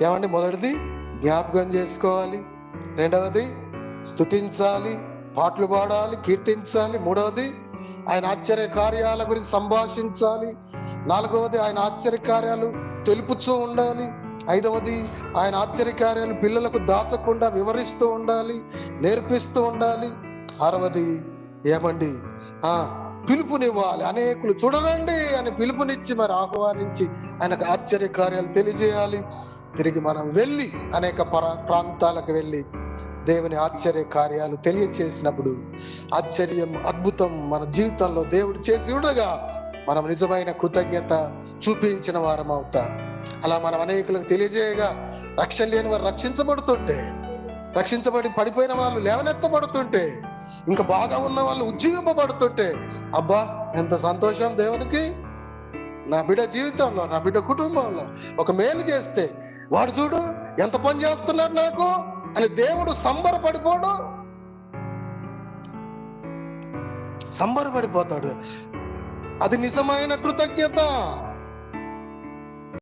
ఏమండి? మొదటిది జ్ఞాపకం చేసుకోవాలి, రెండవది స్తుతించాలి, పాటలు పాడాలి, కీర్తించాలి, మూడవది ఆయన ఆశ్చర్య కార్యాల గురించి సంభాషించాలి, నాలుగవది ఆయన ఆశ్చర్య కార్యాలు తెలుపుతూ ఉండాలి, ఐదవది ఆయన ఆశ్చర్య కార్యాలు పిల్లలకు దాచకుండా వివరిస్తూ ఉండాలి, నేర్పిస్తూ ఉండాలి, ఆరవది ఏమండి పిలుపునివ్వాలి. అనేకులు చూడరండి అని పిలుపునిచ్చి మరి ఆహ్వానించి ఆయనకు ఆశ్చర్య కార్యాలు తెలియజేయాలి. తిరిగి మనం వెళ్ళి అనేక ప్రాంతాలకు వెళ్ళి దేవుని ఆశ్చర్య కార్యాలు తెలియచేసినప్పుడు ఆశ్చర్యం, అద్భుతం మన జీవితంలో దేవుడు చేసి ఉండగా మనం నిజమైన కృతజ్ఞత చూపించిన వారం అవుతాం. అలా మనం అనేకులకు తెలియజేయగా రక్షణ లేని వారు రక్షించబడుతుంటే, రక్షించబడి పడిపోయిన వాళ్ళు లేవనెత్తబడుతుంటే, ఇంకా బాగా ఉన్న వాళ్ళు ఉజ్జీవింపబడుతుంటే, అబ్బా ఎంత సంతోషం దేవునికి. నా బిడ్డ జీవితంలో, నా బిడ్డ కుటుంబంలో ఒక మేలు చేస్తే వాడు చూడు ఎంత పని చేస్తున్నాడు నాకు అని దేవుడు సంబరపడిపోడు, సంబరపడిపోతాడు. అది నిజమైన కృతజ్ఞత.